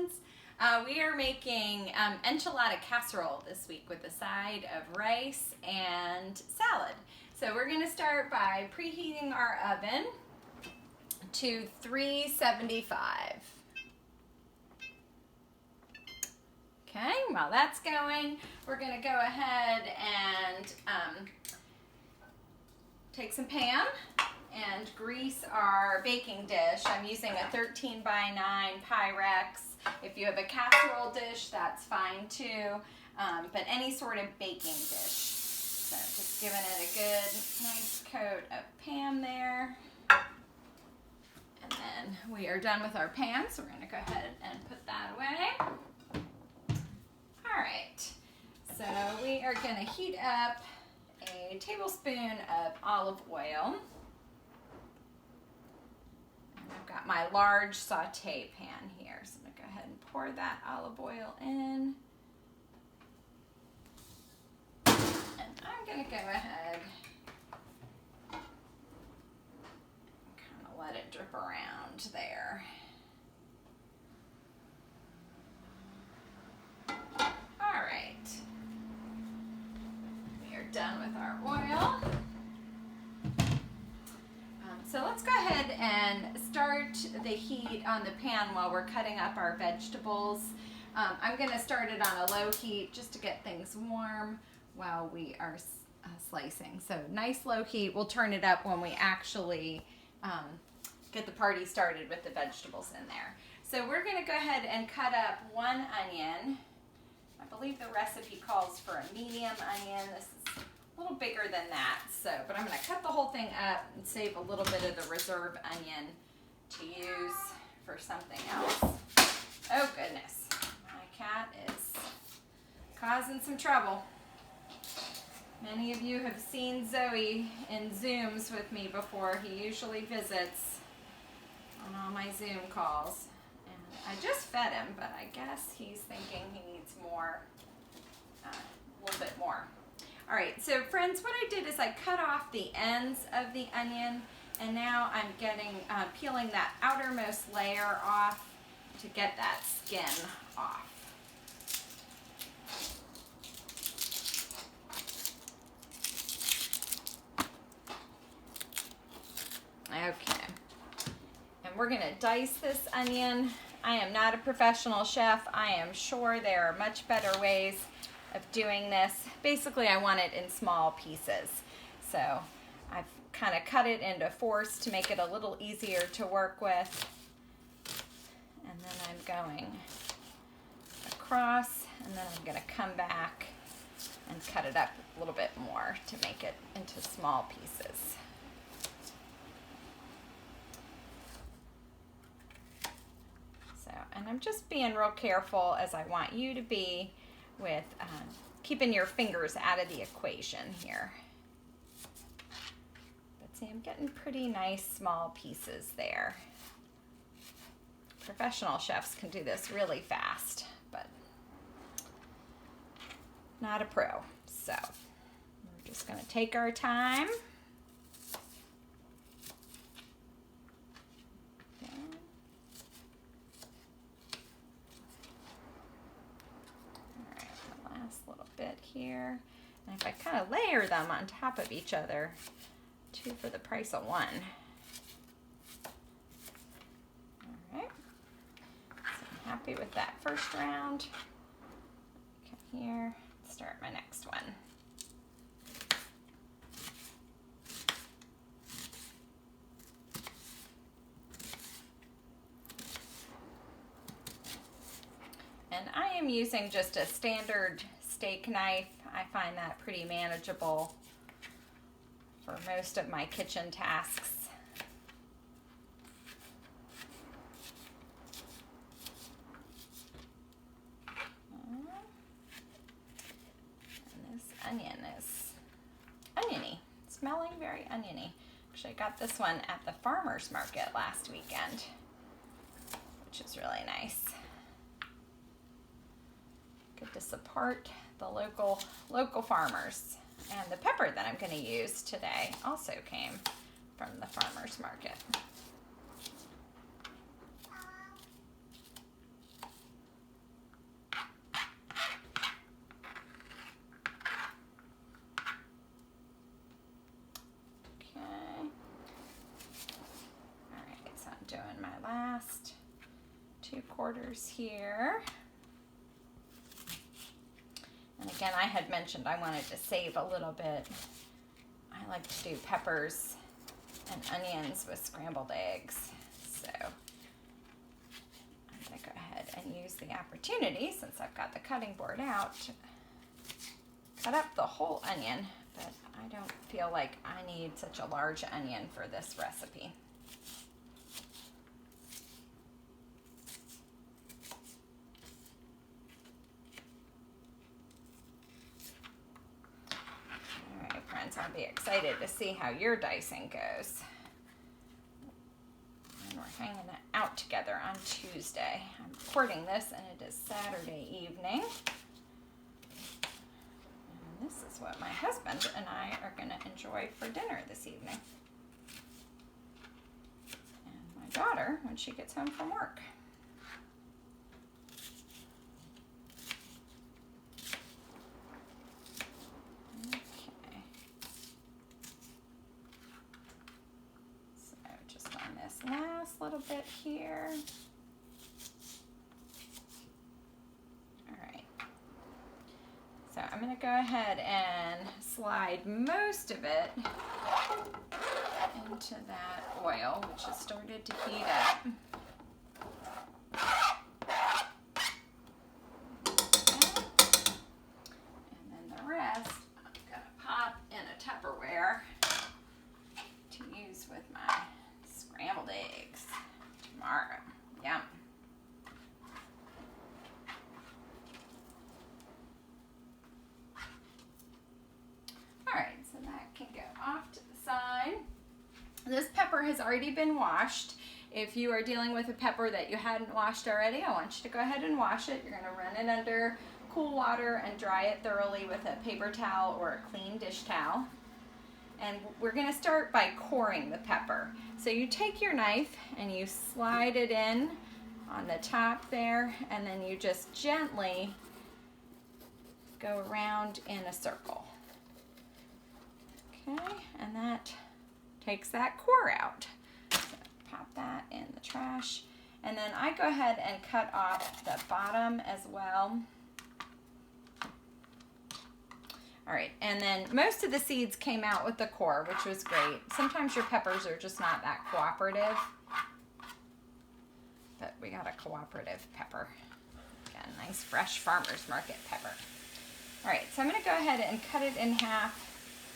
friends. We are making enchilada casserole this week with a side of rice and salad. So we're going to start by preheating our oven to 375. Okay, while that's going, we're going to go ahead and take some Pam and grease our baking dish. I'm using a 13 by 9 Pyrex. If you have a casserole dish, that's fine too, but any sort of baking dish. So just giving it a good, nice coat of Pam there. And then we are done with our Pam, so we're going to go ahead and put that away. All right, so we are going to heat up a tablespoon of olive oil. I've got my large saute pan here, so I'm going to go ahead and pour that olive oil in. And I'm going to go ahead and kind of let it drip around there. All right. We are done with our oil. So let's go ahead and start the heat on the pan while we're cutting up our vegetables. I'm going to start it on a low heat just to get things warm while we are slicing. So nice low heat. We'll turn it up when we actually get the party started with the vegetables in there. So we're going to go ahead and cut up one onion. I believe the recipe calls for a medium onion. This is a little bigger than that, but I'm going to cut the whole thing up and save a little bit of the reserve onion to use for something else. Oh goodness, my cat is causing some trouble. Many of you have seen Zoe in Zooms with me before. He usually visits on all my Zoom calls. And I just fed him, but I guess he's thinking he needs more, a little bit more. All right, so friends, what I did is I cut off the ends of the onion, and now I'm peeling that outermost layer off to get that skin off. Okay, and we're gonna dice this onion. I am not a professional chef. I am sure there are much better ways of doing this. Basically, I want it in small pieces. So I've kind of cut it into fourths to make it a little easier to work with. And then I'm going across, and then I'm going to come back and cut it up a little bit more to make it into small pieces. So, and I'm just being real careful, as I want you to be, with keeping your fingers out of the equation here. But see, I'm getting pretty nice small pieces there. Professional chefs can do this really fast, but not a pro. So we're just going to take our time. Here, and if I kind of layer them on top of each other, 2 for the price of 1. All right, so I'm happy with that first round. Come here, start my next one. And I am using just a standard steak knife. I find that pretty manageable for most of my kitchen tasks. And this onion is oniony, smelling very oniony. Actually, I got this one at the farmer's market last weekend, which is really nice. Good to support the local farmers. And the pepper that I'm going to use today also came from the farmer's market. last 2/4 here. And again, I had mentioned I wanted to save a little bit. I like to do peppers and onions with scrambled eggs. So I'm going to go ahead and use the opportunity, since I've got the cutting board out, to cut up the whole onion, but I don't feel like I need such a large onion for this recipe. I'll be excited to see how your dicing goes. And we're hanging it out together on Tuesday. I'm recording this and it is Saturday evening. And this is what my husband and I are going to enjoy for dinner this evening. And my daughter when she gets home from work. Last little bit here. All right. So I'm going to go ahead and slide most of it into that oil, which has started to heat up. And then the rest I'm going to pop in a Tupperware to use with my scrambled eggs tomorrow. Yum. Alright, so that can go off to the side. This pepper has already been washed. If you are dealing with a pepper that you hadn't washed already, I want you to go ahead and wash it. You're going to run it under cool water and dry it thoroughly with a paper towel or a clean dish towel. And we're going to start by coring the pepper. So you take your knife and you slide it in on the top there, and then you just gently go around in a circle. Okay, and that takes that core out. So pop that in the trash. And then I go ahead and cut off the bottom as well. All right, and then most of the seeds came out with the core, which was great. Sometimes your peppers are just not that cooperative, but we got a cooperative pepper. Again, nice fresh farmer's market pepper. All right, so I'm gonna go ahead and cut it in half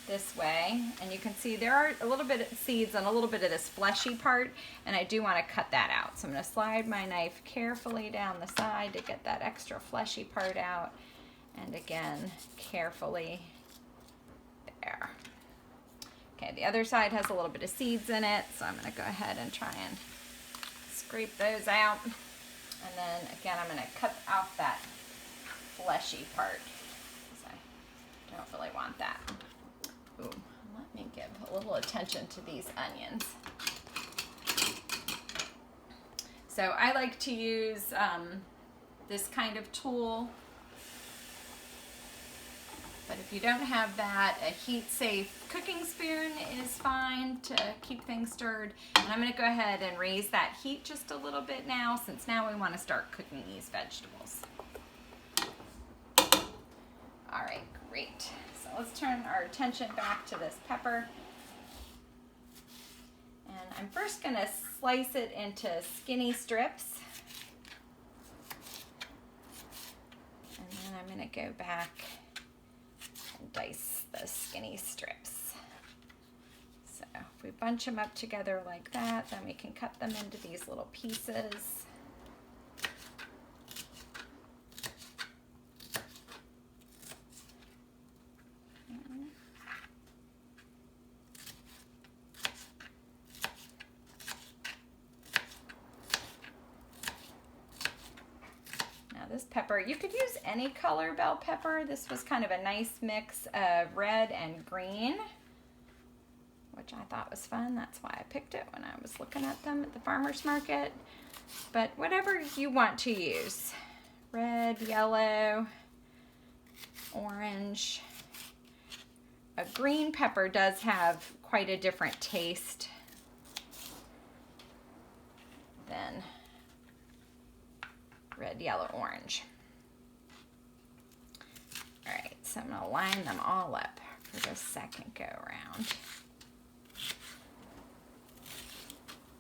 this way, and you can see there are a little bit of seeds and a little bit of this fleshy part, and I do wanna cut that out. So I'm gonna slide my knife carefully down the side to get that extra fleshy part out. And again, carefully there. Okay, the other side has a little bit of seeds in it, so I'm going to go ahead and try and scrape those out. And then again, I'm going to cut off that fleshy part, because I don't really want that. Ooh, let me give a little attention to these onions. So I like to use this kind of tool. But if you don't have that, a heat-safe cooking spoon is fine to keep things stirred. And I'm going to go ahead and raise that heat just a little bit now, since now we want to start cooking these vegetables. All right, great. So let's turn our attention back to this pepper. And I'm first going to slice it into skinny strips. And then I'm going to go back dice the skinny strips. So if we bunch them up together like that, then we can cut them into these little pieces. This pepper, you could use any color bell pepper. This was kind of a nice mix of red and green, which I thought was fun. That's why I picked it when I was looking at them at the farmer's market. But whatever you want to use. Red, yellow, orange. A green pepper does have quite a different taste than red, yellow, orange. All right, so I'm gonna line them all up for the second go around.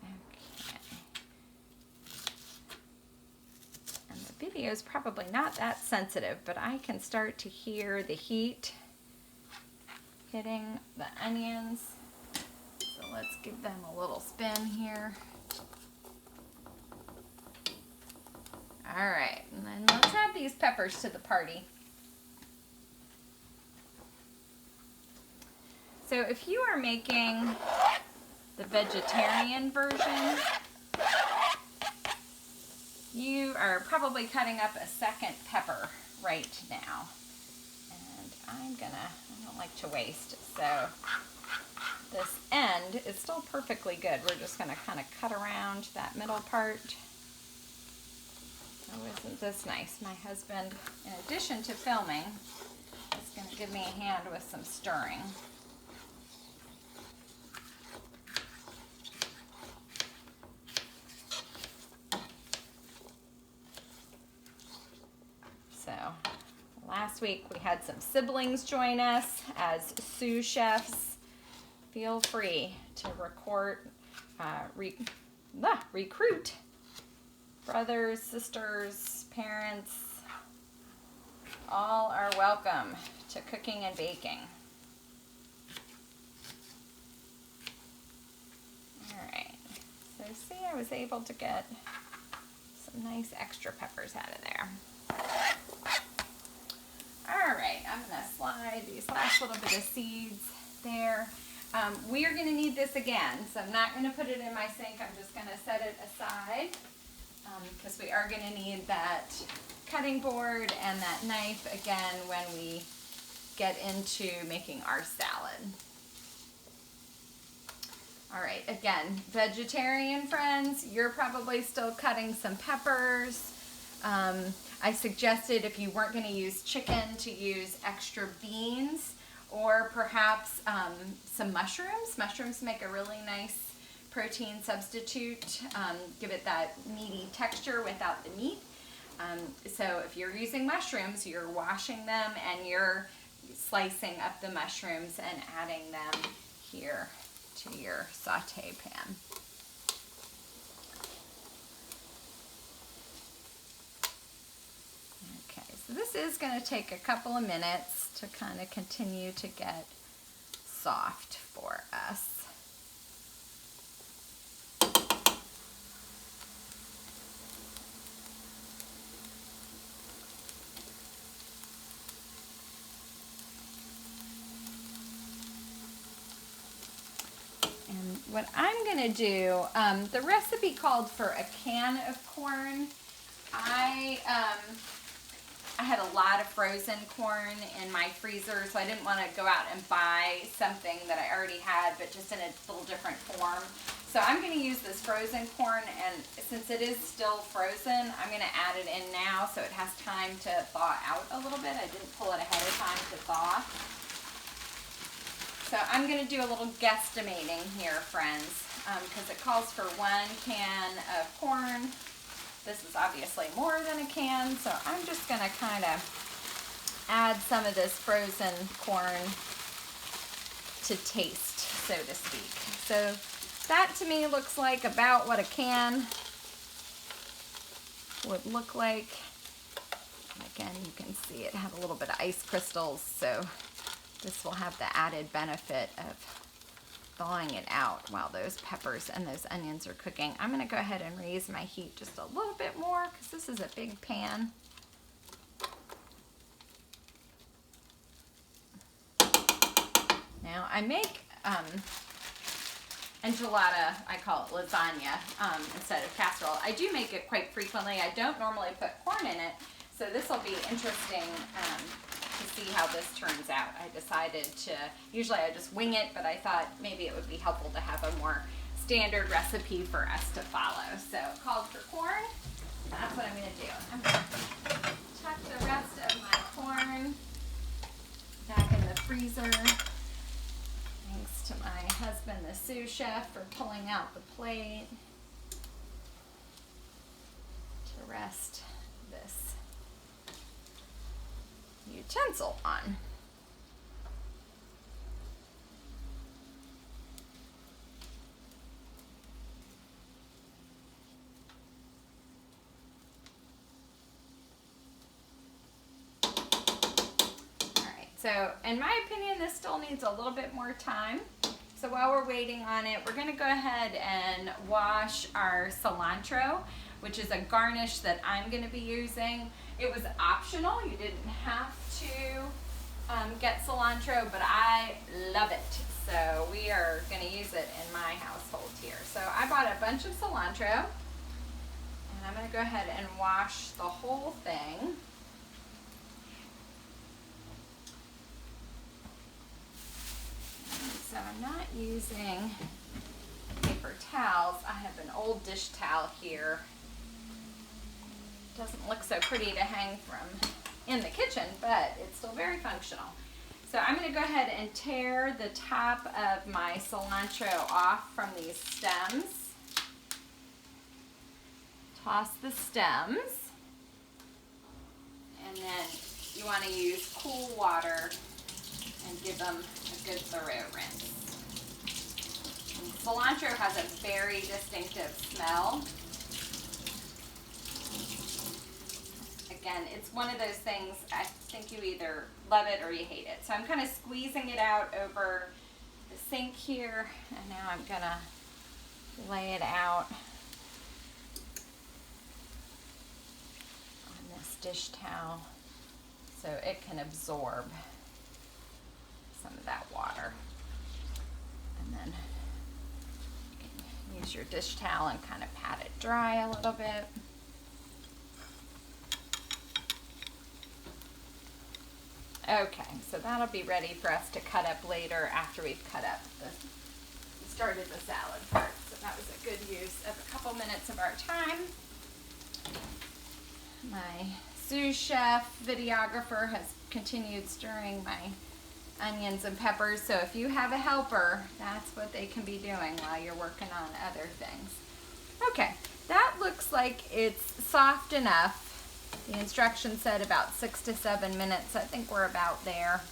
Okay. And the video is probably not that sensitive, but I can start to hear the heat hitting the onions. So let's give them a little spin here. All right, and then let's add these peppers to the party. So if you are making the vegetarian version, you are probably cutting up a second pepper right now. And I don't like to waste, so this end is still perfectly good. We're just gonna kind of cut around that middle part. Oh, isn't this nice? My husband, in addition to filming, is going to give me a hand with some stirring. So, last week we had some siblings join us as sous chefs. Feel free to recruit brothers, sisters, parents, all are welcome to cooking and baking. All right, so see, I was able to get some nice extra peppers out of there. All right, I'm gonna slide these last little bit of seeds there. We are gonna need this again, so I'm not gonna put it in my sink, I'm just gonna set it aside. Because we are going to need that cutting board and that knife again when we get into making our salad. All right, again, vegetarian friends, you're probably still cutting some peppers. I suggested if you weren't going to use chicken to use extra beans or perhaps some mushrooms. Mushrooms make a really nice protein substitute, give it that meaty texture without the meat. So if you're using mushrooms, you're washing them and you're slicing up the mushrooms and adding them here to your saute pan. Okay, so this is going to take a couple of minutes to kind of continue to get soft for us. What I'm going to do, the recipe called for a can of corn. I had a lot of frozen corn in my freezer, so I didn't want to go out and buy something that I already had, but just in a little different form. So I'm going to use this frozen corn, and since it is still frozen, I'm going to add it in now so it has time to thaw out a little bit. I didn't pull it ahead of time to thaw. So I'm going to do a little guesstimating here, friends, because it calls for 1 can of corn. This is obviously more than a can, so I'm just going to kind of add some of this frozen corn to taste, so to speak. So that to me looks like about what a can would look like. Again, you can see it had a little bit of ice crystals, so this will have the added benefit of thawing it out while those peppers and those onions are cooking. I'm going to go ahead and raise my heat just a little bit more because this is a big pan. Now I make enchilada, I call it lasagna instead of casserole. I do make it quite frequently. I don't normally put corn in it, so this will be interesting to see how this turns out. I decided to, usually I just wing it, but I thought maybe it would be helpful to have a more standard recipe for us to follow. So it called for corn. That's what I'm going to do. I'm going to tuck the rest of my corn back in the freezer. Thanks to my husband, the sous chef, for pulling out the plate to rest this utensil on. So in my opinion, this still needs a little bit more time. So while we're waiting on it, we're gonna go ahead and wash our cilantro, which is a garnish that I'm gonna be using. It was optional, you didn't have to get cilantro, but I love it. So we are gonna use it in my household here. So I bought a bunch of cilantro, and I'm gonna go ahead and wash the whole thing. So I'm not using paper towels. I have an old dish towel here. It doesn't look so pretty to hang from in the kitchen, but it's still very functional. So I'm going to go ahead and tear the top of my cilantro off from these stems. Toss the stems. And then you want to use cool water and give them a good thorough rinse. And cilantro has a very distinctive smell. Again, it's one of those things, I think you either love it or you hate it. So I'm kind of squeezing it out over the sink here, and now I'm gonna lay it out on this dish towel so it can absorb some of that water. And then you can use your dish towel and kind of pat it dry a little bit. Okay, so that'll be ready for us to cut up later after we've started the salad part. So that was a good use of a couple minutes of our time. My sous chef videographer has continued stirring my onions and peppers, so if you have a helper, that's what they can be doing while you're working on other things. Okay, that looks like it's soft enough. The instructions said about 6 to 7 minutes. I think we're about there.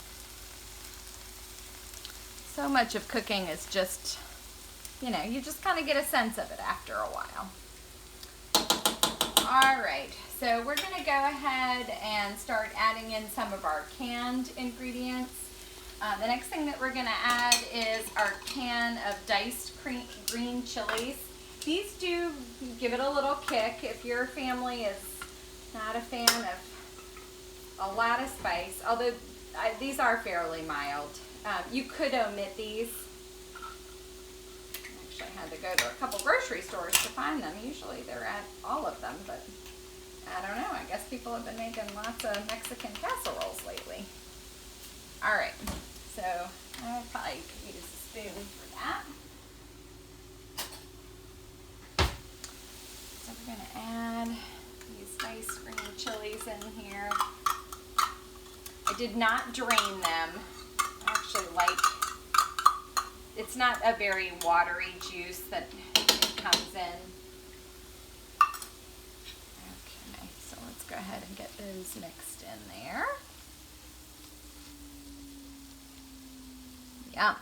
So much of cooking is just, you know, you just kind of get a sense of it after a while. All right, so we're going to go ahead and start adding in some of our canned ingredients. The next thing that we're going to add is our can of diced green chilies. These do give it a little kick. If your family is not a fan of a lot of spice, although these are fairly mild. You could omit these. I actually had to go to a couple grocery stores to find them. Usually they're at all of them, but I don't know. I guess people have been making lots of Mexican casseroles lately. All right, so I probably could use a spoon for that. So we're going to add these nice green chilies in here. I did not drain them. I actually it's not a very watery juice that it comes in. Okay, so let's go ahead and get those mixed in there. Yum.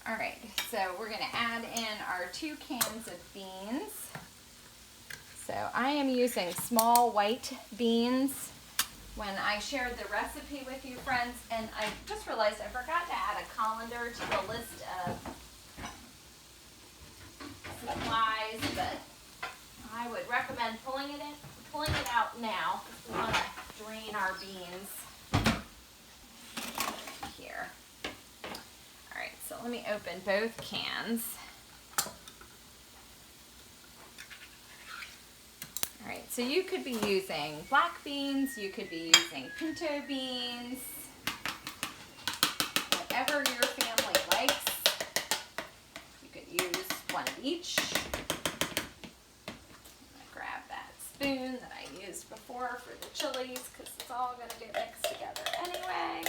All right, so we're going to add in our 2 cans of beans. So I am using small white beans when I shared the recipe with you, friends, and I just realized I forgot to add a colander to the list of supplies, but I would recommend pulling it out now. We want to drain our beans here. All right, so let me open both cans. All right, so you could be using black beans, you could be using pinto beans, whatever your family likes. You could use one of each. Grab that spoon that I used before for the chilies because it's all going to get mixed together anyway.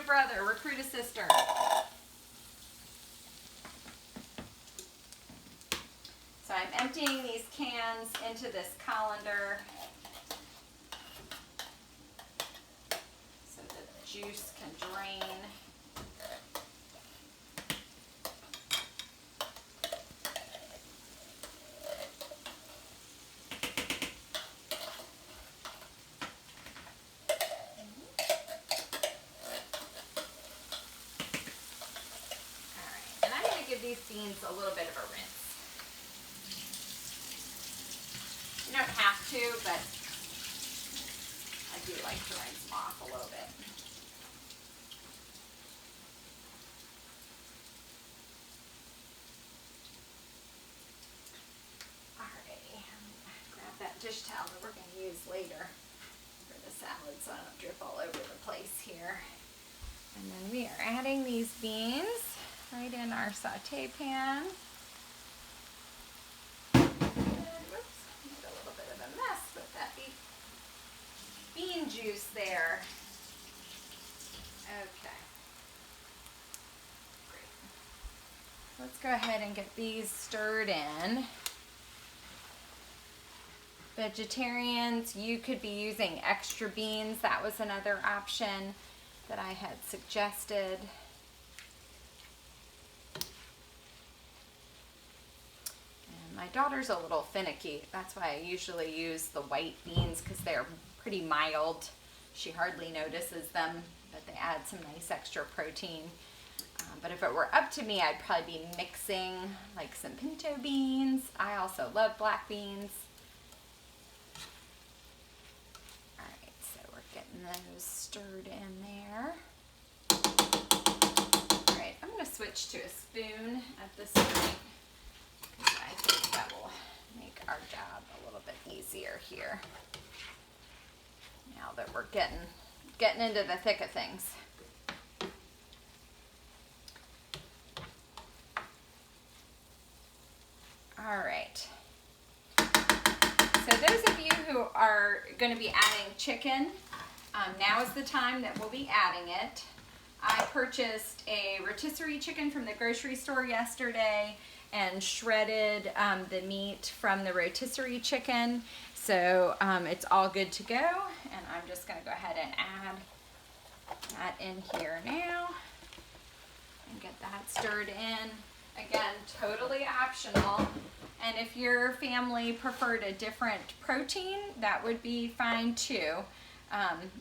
brother, recruit a sister. So I'm emptying these cans into this colander so that the juice can drain. Give these beans a little bit of a rinse. You don't have to, but I do like to rinse them off a little bit. Alrighty, grab that dish towel that we're going to use later for the salad so I don't drip all over the place here. And then we are adding these beans right in our saute pan. And, whoops, made a little bit of a mess with that bean juice there. Okay. Great. Let's go ahead and get these stirred in. Vegetarians, you could be using extra beans. That was another option that I had suggested. My daughter's a little finicky. That's why I usually use the white beans because they're pretty mild. She hardly notices them, but they add some nice extra protein. But if it were up to me, I'd probably be mixing like some pinto beans. I also love black beans. All right, so we're getting those stirred in there. All right, I'm going to switch to a spoon at this point. I think that will make our job a little bit easier here. Now that we're getting into the thick of things. All right. So those of you who are going to be adding chicken, now is the time that we'll be adding it. I purchased a rotisserie chicken from the grocery store yesterday and shredded the meat from the rotisserie chicken. So it's all good to go. And I'm just going to go ahead and add that in here now and get that stirred in. Again, totally optional. And if your family preferred a different protein, that would be fine too.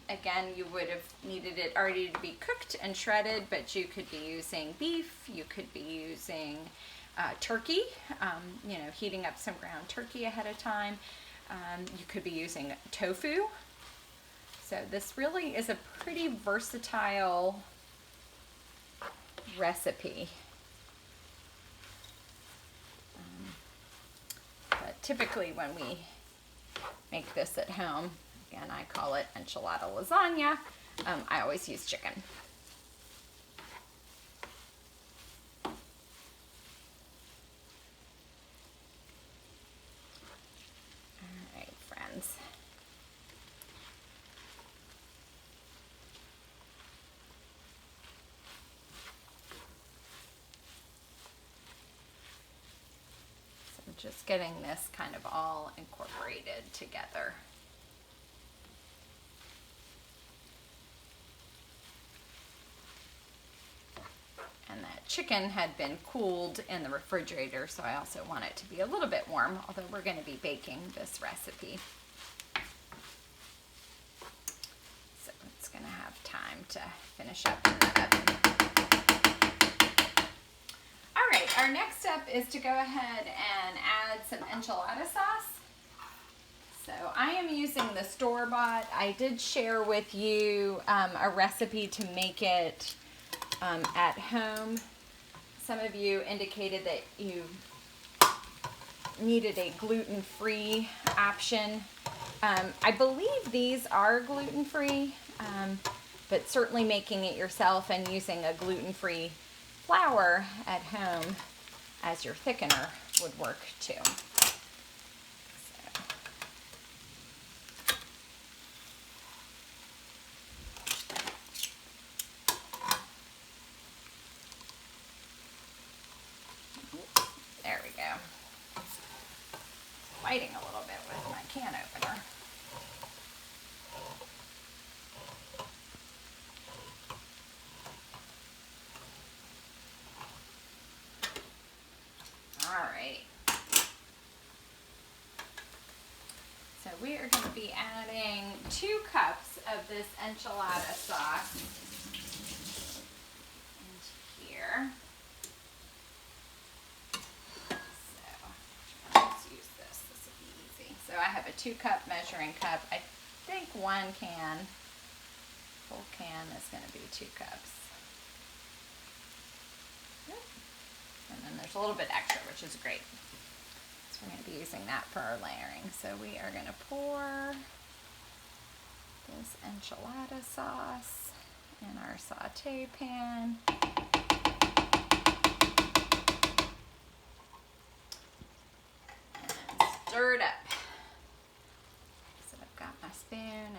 Again, you would have needed it already to be cooked and shredded, but you could be using beef, you could be using turkey, heating up some ground turkey ahead of time. You could be using tofu. So this really is a pretty versatile recipe. But typically when we make this at home, again, I call it enchilada lasagna, I always use chicken. Just getting this kind of all incorporated together. And that chicken had been cooled in the refrigerator, so I also want it to be a little bit warm, although we're going to be baking this recipe. So it's going to have time to finish up in the oven. Alright, our next step is to go ahead and add some enchilada sauce. So I am using the store-bought. I did share with you a recipe to make it at home. Some of you indicated that you needed a gluten-free option. I believe these are gluten-free, but certainly making it yourself and using a gluten-free flour at home as your thickener would work too. fighting a little bit with my can opener. All right. So we are going to be adding 2 cups of this enchilada sauce into here. So let's use this. This will be easy. So I have a 2-cup measuring cup. I think 1 can, full can is going to be 2 cups. And then there's a little bit extra, which is great. So we're going to be using that for our layering. So we are going to pour this enchilada sauce in our saute pan. And stir it up. So I've got my spoon and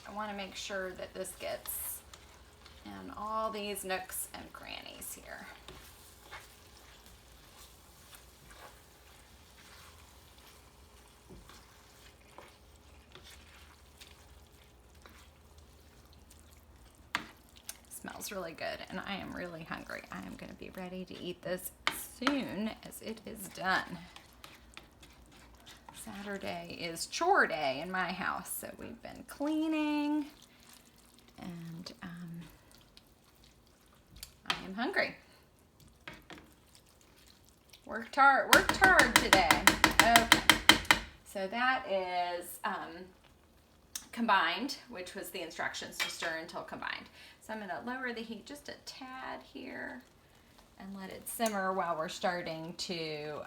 I want to make sure that this gets in all these nooks and crannies here. Smells really good and I am really hungry. I am going to be ready to eat this as soon as it is done. Saturday is chore day in my house, so we've been cleaning and I am hungry. Worked hard today. Okay, so that is combined, which was the instructions to stir until combined. So I'm going to lower the heat just a tad here and let it simmer while we're starting to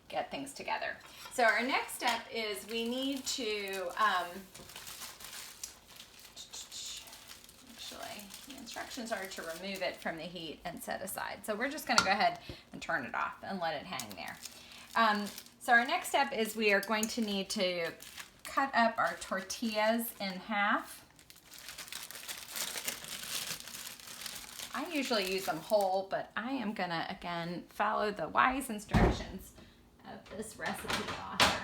get things together. So our next step is we need to, actually the instructions are to remove it from the heat and set aside. So we're just going to go ahead and turn it off and let it hang there. So our next step is we are going to need to cut up our tortillas in half. I usually use them whole, but I am gonna, again, follow the wise instructions of this recipe author.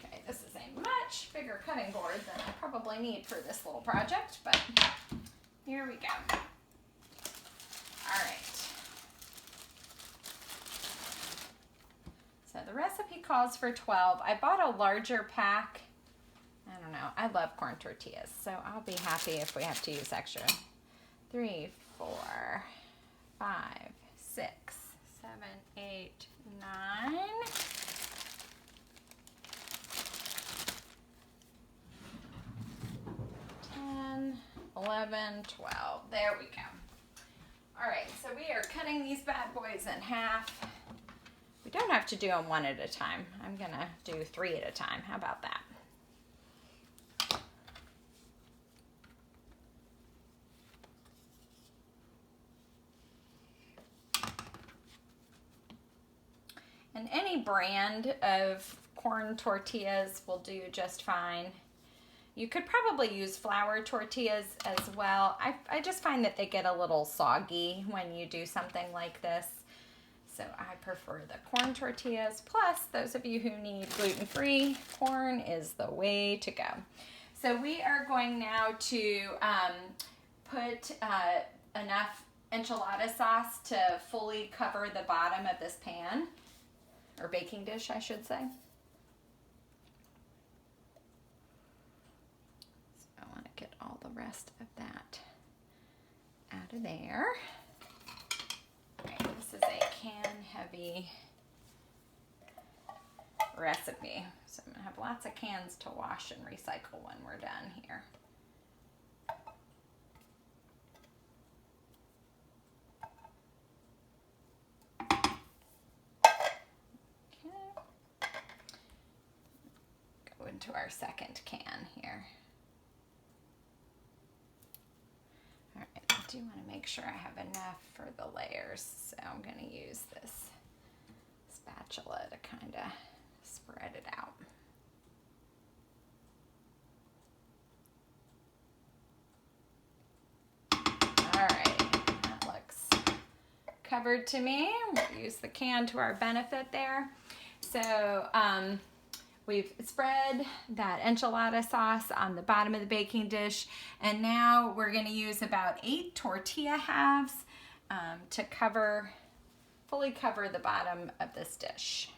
Okay, this is a much bigger cutting board than I probably need for this little project, but here we go. All right. So the recipe calls for 12. I bought a larger pack. I don't know. I love corn tortillas, so I'll be happy if we have to use extra. 3, 4, 5, 6, 7, 8, 9. 10, 11, 12. There we go. All right, so we are cutting these bad boys in half. We don't have to do them one at a time. I'm gonna do 3 at a time. How about that? And any brand of corn tortillas will do just fine. You could probably use flour tortillas as well. I just find that they get a little soggy when you do something like this. So I prefer the corn tortillas. Plus, those of you who need gluten-free, corn is the way to go. So we are going now to put enough enchilada sauce to fully cover the bottom of this pan, or baking dish, I should say. So I want to get all the rest of that out of there. Right, this is a can-heavy recipe, so I'm going to have lots of cans to wash and recycle when we're done here. Okay. Go into our second can here. All right, I do want to make sure I have enough for the layers, so I'm going to use this spatula to kind of spread it out. All right, that looks discovered to me. We'll use the can to our benefit there. So we've spread that enchilada sauce on the bottom of the baking dish, and now we're going to use about 8 tortilla halves to fully cover the bottom of this dish.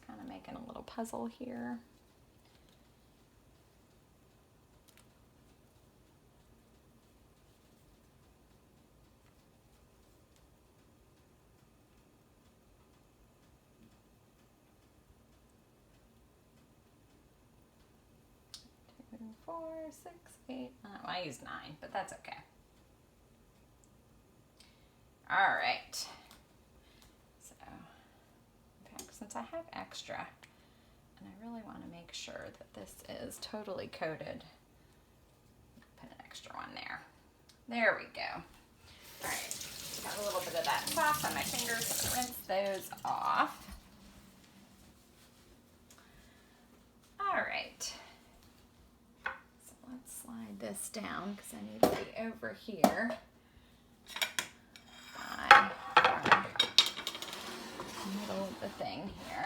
Kind of making a little puzzle here. Two, 4, 6, 8. Oh, I used 9, but that's okay. All right. Since I have extra, and I really want to make sure that this is totally coated, put an extra one there. There we go. All right, got a little bit of that sauce on my fingers, so rinse those off. All right, so let's slide this down because I need to be over here by our middle of the thing here.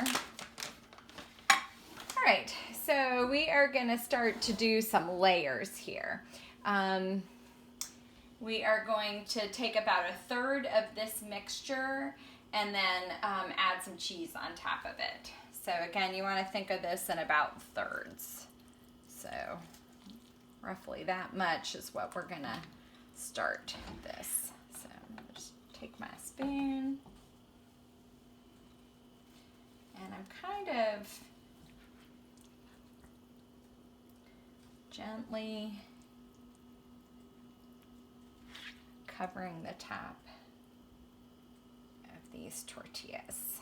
All right, so we are going to start to do some layers here. We are going to take about 1/3 of this mixture and then add some cheese on top of it. So again, you want to think of this in about thirds. So roughly that much is what we're going to start this. So I'm going to just take my spoon. And I'm kind of gently covering the top of these tortillas.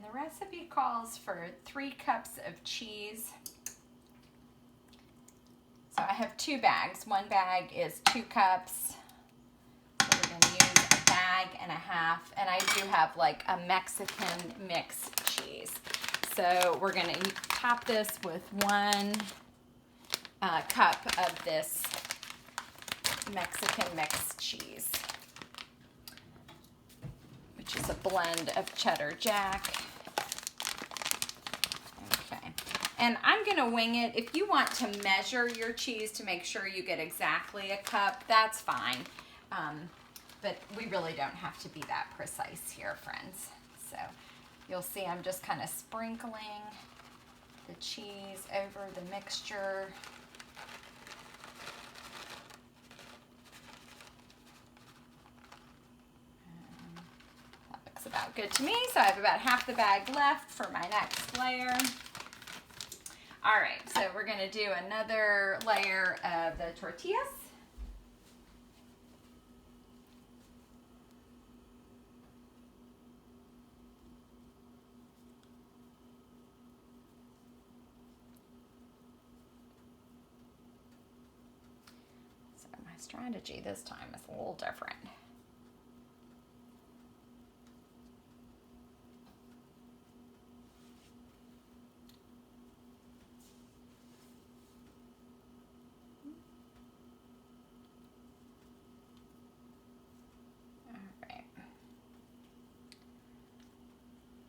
The recipe calls for 3 cups of cheese. So I have 2 bags. One bag is 2 cups. So we're going to use a bag and a half. And I do have like a Mexican mixed cheese. So we're going to top this with 1 cup of this Mexican mixed cheese, which is a blend of cheddar jack. And I'm going to wing it. If you want to measure your cheese to make sure you get exactly a cup, that's fine. But we really don't have to be that precise here, friends. So you'll see I'm just kind of sprinkling the cheese over the mixture. That looks about good to me. So I have about half the bag left for my next layer. All right, so we're going to do another layer of the tortillas. So my strategy this time is a little different.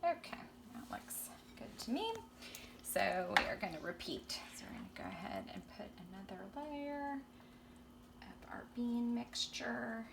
Okay, that looks good to me. So we are going to repeat. So we're going to go ahead and put another layer of our bean mixture.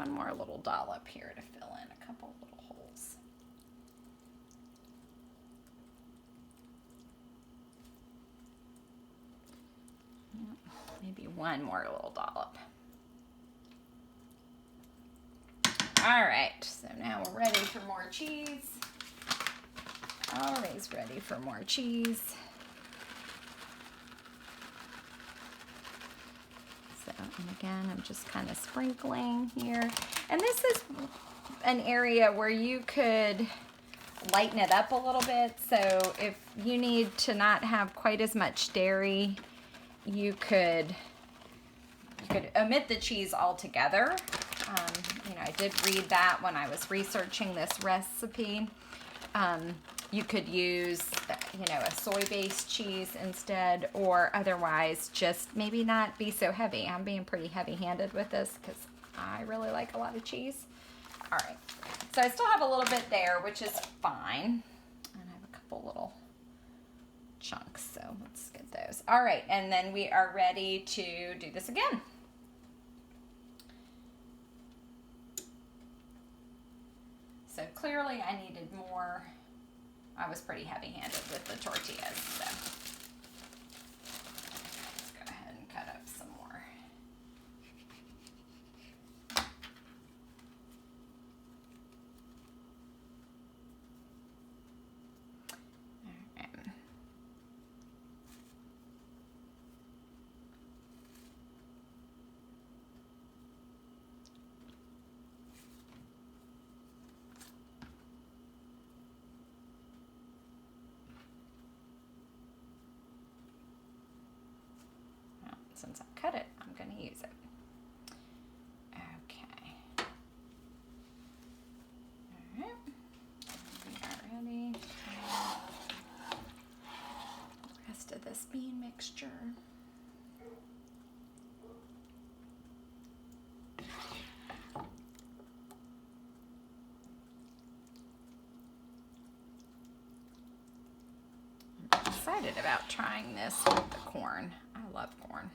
one more little dollop here to fill in a couple little holes. Maybe one more little dollop. All right, so now we're ready for more cheese. Always ready for more cheese. So, and again, I'm just kind of sprinkling here. And this is an area where you could lighten it up a little bit. So if you need to not have quite as much dairy, you could omit the cheese altogether. You know, I did read that when I was researching this recipe. You could use, you know, a soy-based cheese instead, or otherwise just maybe not be so heavy. I'm being pretty heavy-handed with this because I really like a lot of cheese. All right, so I still have a little bit there, which is fine. And I have a couple little chunks, so let's get those. All right, and then we are ready to do this again. So clearly I needed more. I was pretty heavy-handed with the tortillas, so let's go ahead and cut up some more. All right. Since I cut it, I'm going to use it. Okay. All right. We are ready. The rest of this bean mixture. I'm excited about trying this with the corn. I love corn.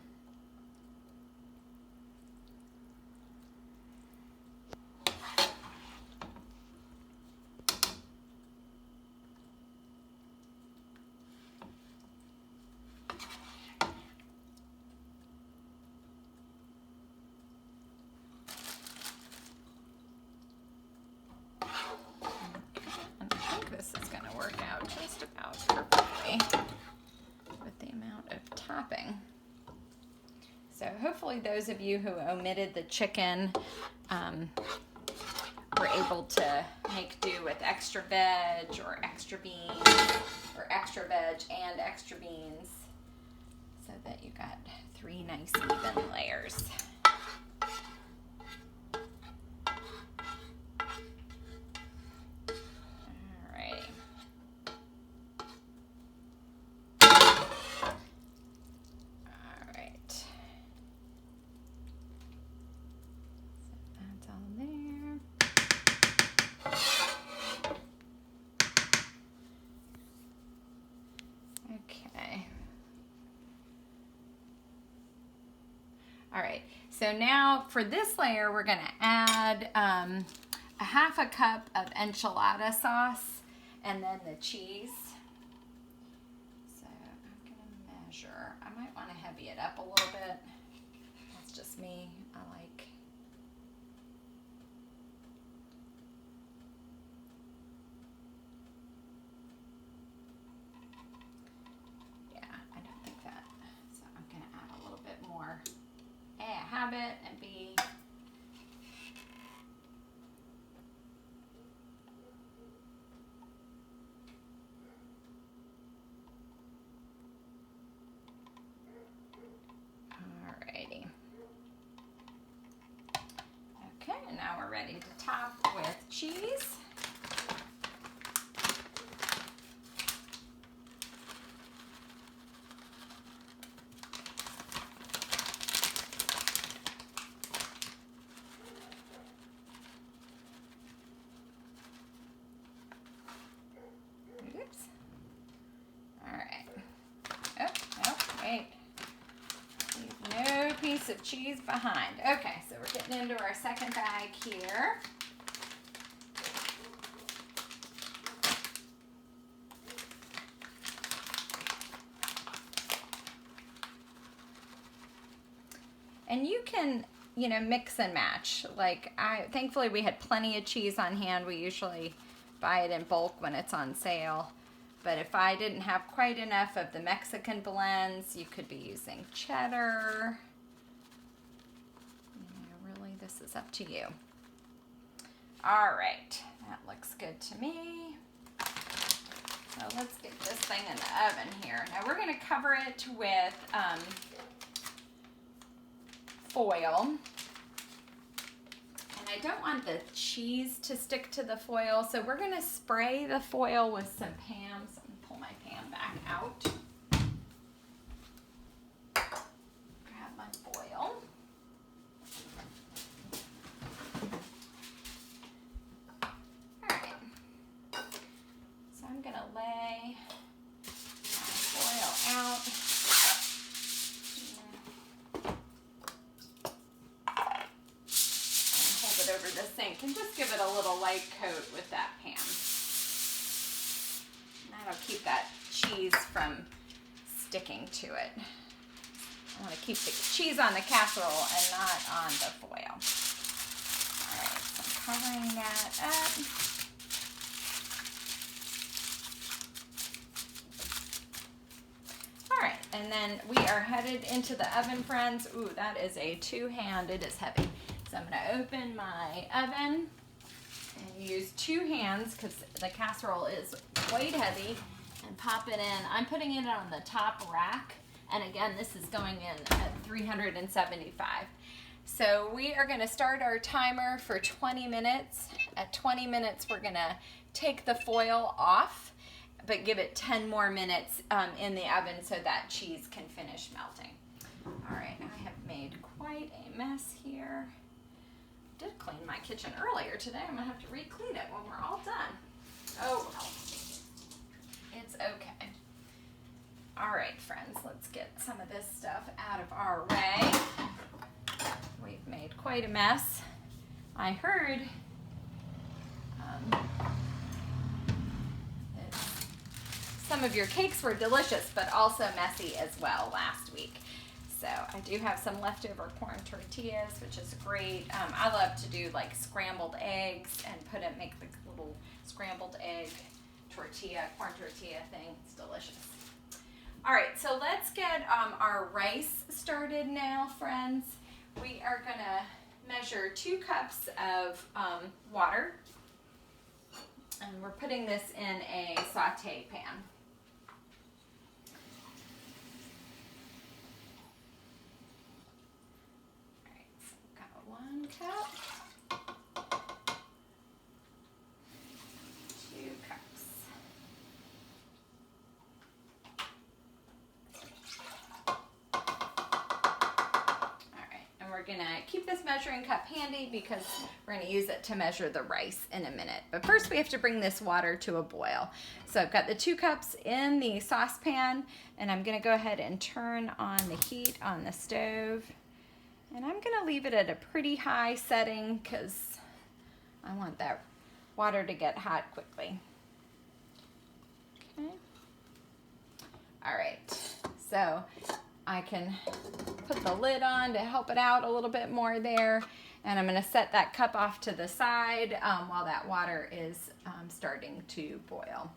Just about perfectly with the amount of topping. So hopefully those of you who omitted the chicken were able to make do with extra veg or extra beans, or extra veg and extra beans, so that you got 3 nice even layers. All right, so now for this layer, we're gonna add a 1/2 cup of enchilada sauce and then the cheese. So I'm gonna measure. I might wanna heavy it up a little bit. That's just me. I like. Yeah, I don't think that. So I'm gonna add a little bit more. Have it and be alrighty. Okay, and now we're ready to top with cheese. of cheese behind. Okay, so we're getting into our second bag here. And you can, you know, mix and match. Like, thankfully we had plenty of cheese on hand. We usually buy it in bulk when it's on sale. But if I didn't have quite enough of the Mexican blends, you could be using cheddar. You know, really, this is up to you. All right, that looks good to me. So let's get this thing in the oven here. Now we're gonna cover it with foil. And I don't want the cheese to stick to the foil, so we're gonna spray the foil with some Pam. So I'm gonna pull my pan back out. Grab my foil. All right. So I'm gonna lay my foil out. Over the sink and just give it a little light coat with that pan. That'll keep that cheese from sticking to it. I want to keep the cheese on the casserole and not on the foil. Alright, so I'm covering that up. Alright, and then we are headed into the oven, friends. Ooh, that is a two-hand. It is heavy. So I'm going to open my oven and use two hands because the casserole is quite heavy, and pop it in. I'm putting it on the top rack, and again, this is going in at 375. So we are going to start our timer for 20 minutes. At 20 minutes, we're going to take the foil off, but give it 10 more minutes in the oven so that cheese can finish melting. All right, I have made quite a mess here. Did clean my kitchen earlier today. I'm gonna have to re-clean it when we're all done. Oh, it's okay. All right, friends, let's get some of this stuff out of our way. We've made quite a mess. I heard that some of your cakes were delicious, but also messy as well last week. So I do have some leftover corn tortillas, which is great. I love to do like scrambled eggs and make the little scrambled egg tortilla, corn tortilla thing. It's delicious. All right, so let's get our rice started now, friends. We are gonna measure 2 cups of water, and we're putting this in a saute pan. Cup, 2 cups. All right, and we're gonna keep this measuring cup handy because we're gonna use it to measure the rice in a minute. But first we have to bring this water to a boil. So I've got the 2 cups in the saucepan, and I'm gonna go ahead and turn on the heat on the stove. And I'm gonna leave it at a pretty high setting because I want that water to get hot quickly. Okay. All right, so I can put the lid on to help it out a little bit more there. And I'm gonna set that cup off to the side while that water is starting to boil.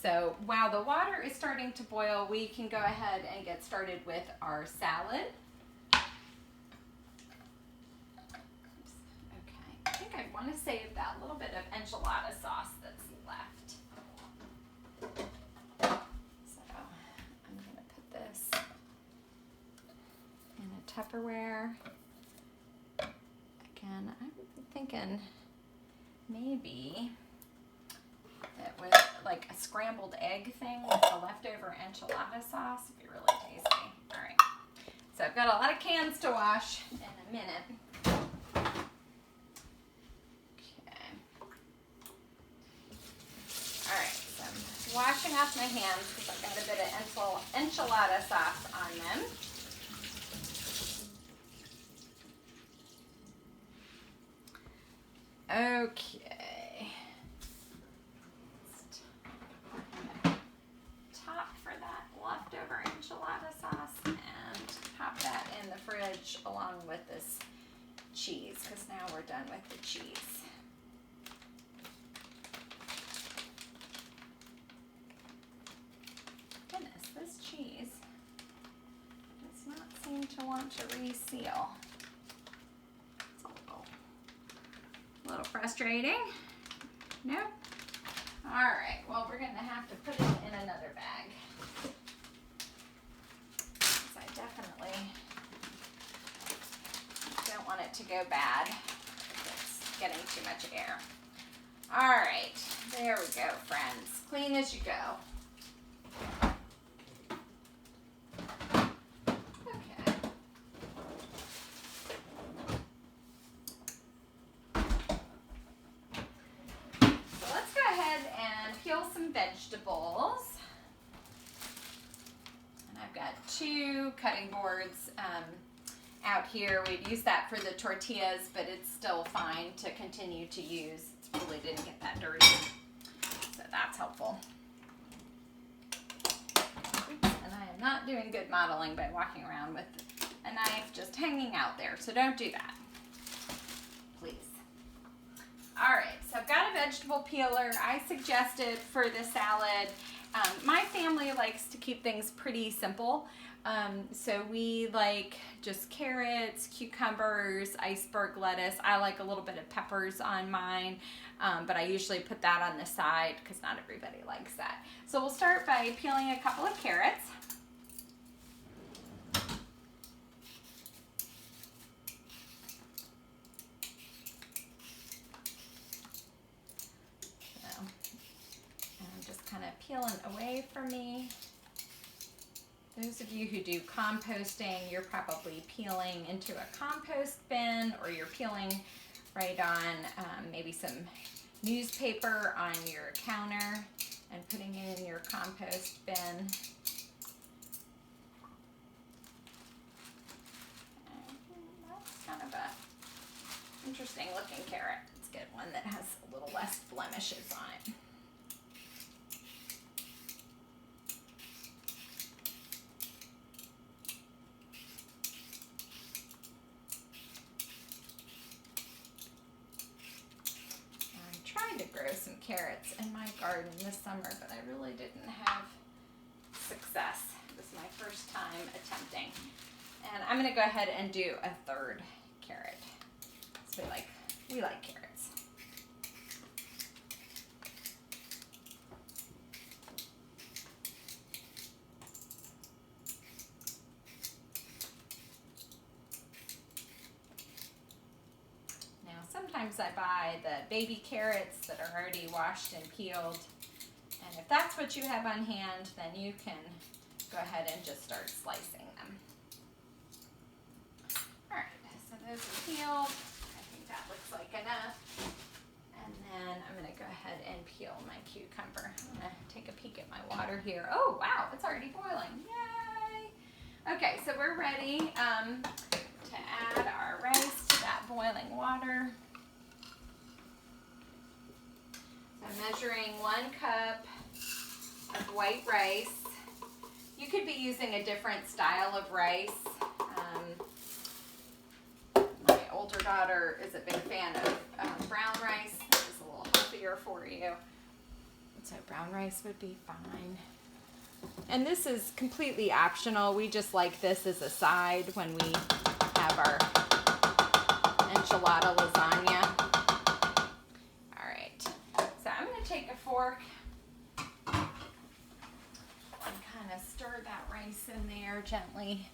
So while the water is starting to boil, we can go ahead and get started with our salad. I think I want to save that little bit of enchilada sauce that's left. So I'm going to put this in a Tupperware. Again, I'm thinking maybe that with like a scrambled egg thing with the leftover enchilada sauce would be really tasty. All right. So I've got a lot of cans to wash in a minute. Washing off my hands because I've got a bit of enchilada sauce on them. Okay. Top for that leftover enchilada sauce and pop that in the fridge along with this cheese, because now we're done with the cheese. Goodness, this cheese does not seem to want to reseal. It's a little frustrating. Nope. All right, well, we're gonna have to put it in another bag. So I definitely don't want it to go bad if it's getting too much air. All right, there we go, friends. Clean as you go. Okay. So let's go ahead and peel some vegetables. And I've got 2 cutting boards out here. We'd use that for the tortillas, but it's still fine to continue to use. It really didn't get that dirty, so that's helpful. Oops, and I am not doing good modeling by walking around with a knife just hanging out there, so don't do that, please. All right, so I've got a vegetable peeler. I suggested for the salad. My family likes to keep things pretty simple. So we like just carrots, cucumbers, iceberg lettuce. I like a little bit of peppers on mine, but I usually put that on the side because not everybody likes that. So we'll start by peeling a couple of carrots. So, and I'm just kind of peeling away from me. Those of you who do composting, you're probably peeling into a compost bin, or you're peeling right on maybe some newspaper on your counter and putting it in your compost bin. That's kind of a interesting looking carrot. Let's get one that has a little less blemishes on it. To grow some carrots in my garden this summer, but I really didn't have success. It was my first time attempting. And I'm going to go ahead and do a 3rd carrot. So we like carrots. Sometimes I buy the baby carrots that are already washed and peeled, and if that's what you have on hand, then you can go ahead and just start slicing them. Alright, so those are peeled. I think that looks like enough. And then I'm going to go ahead and peel my cucumber. I'm going to take a peek at my water here. Oh wow, it's already boiling. Yay! Okay, so we're ready to add our rice to that boiling water. I'm measuring 1 cup of white rice. You could be using a different style of rice. My older daughter is a big fan of brown rice. It's a little healthier for you. So brown rice would be fine. And this is completely optional. We just like this as a side when we have our enchilada lasagna. All right, so I'm going to take a fork and kind of stir that rice in there gently.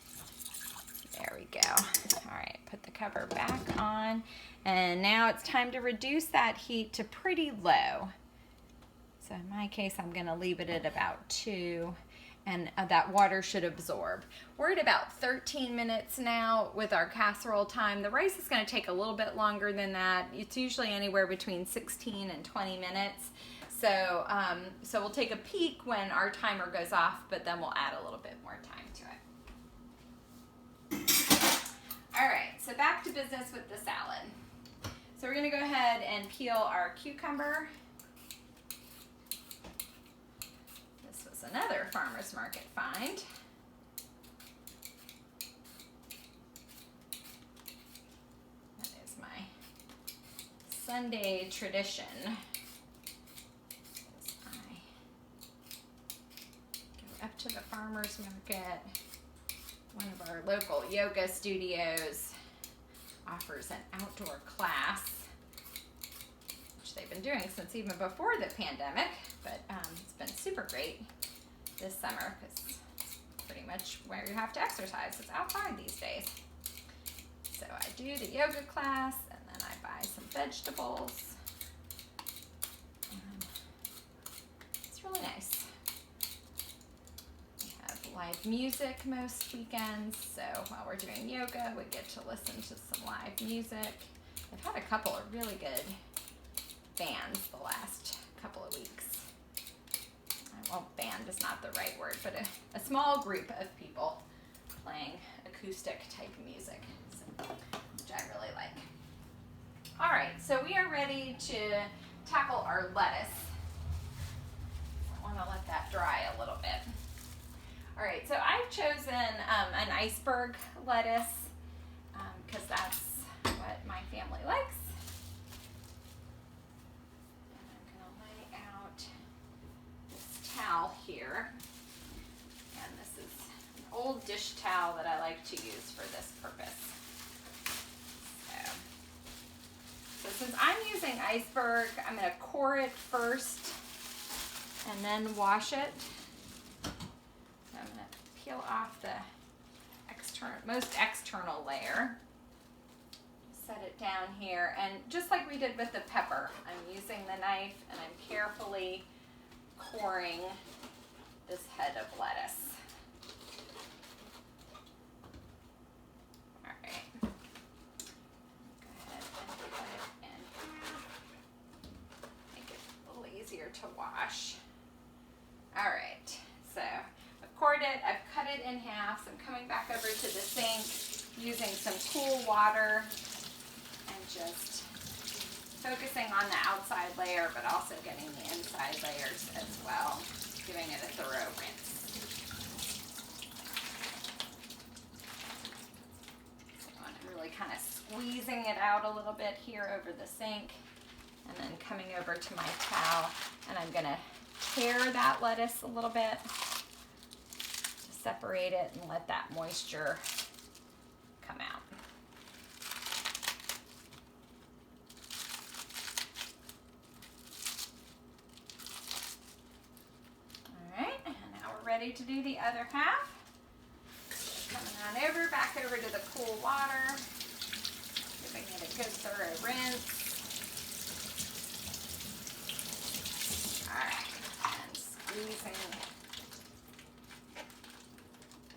There we go. All right, put the cover back on. And now it's time to reduce that heat to pretty low. So in my case, I'm going to leave it at about 2. And that water should absorb. We're at about 13 minutes now with our casserole time. The rice is going to take a little bit longer than that. It's usually anywhere between 16 and 20 minutes. So, so we'll take a peek when our timer goes off, but then we'll add a little bit more time to it. All right, so back to business with the salad. So we're gonna go ahead and peel our cucumber. This was another farmer's market find. That is my Sunday tradition. As I go up to the farmer's market. One of our local yoga studios offers an outdoor class, which they've been doing since even before the pandemic, but it's been super great this summer because it's pretty much where you have to exercise. It's outside these days. So I do the yoga class, and then I buy some vegetables. It's really nice. We have live music most weekends, so while we're doing yoga, we get to listen to some live music. I've had a couple of really good bands the last couple of weeks. Well, band is not the right word, but a small group of people playing acoustic type music, so, which I really like. All right, so we are ready to tackle our lettuce. I want to let that dry a little bit. All right, so I've chosen an iceberg lettuce because that's what my family likes. And I'm going to lay out this towel here. And this is an old dish towel that I like to use for this purpose. So since I'm using iceberg, I'm going to core it first and then wash it. I'm going to peel off the most external layer. Set it down here, and just like we did with the pepper, I'm using the knife and I'm carefully coring this head of lettuce. All right. Go ahead and cut it in half. Make it a little easier to wash. All right, so I've cored it, I've cut it in half, so I'm coming back over to the sink using some cool water and just focusing on the outside layer, but also getting the inside layers as well, giving it a thorough rinse. So I'm really kind of squeezing it out a little bit here over the sink, and then coming over to my towel, and I'm gonna tear that lettuce a little bit to separate it and let that moisture come out. All right, and now we're ready to do the other half. Coming on over, back over to the cool water, giving it a good thorough rinse. All right, and squeezing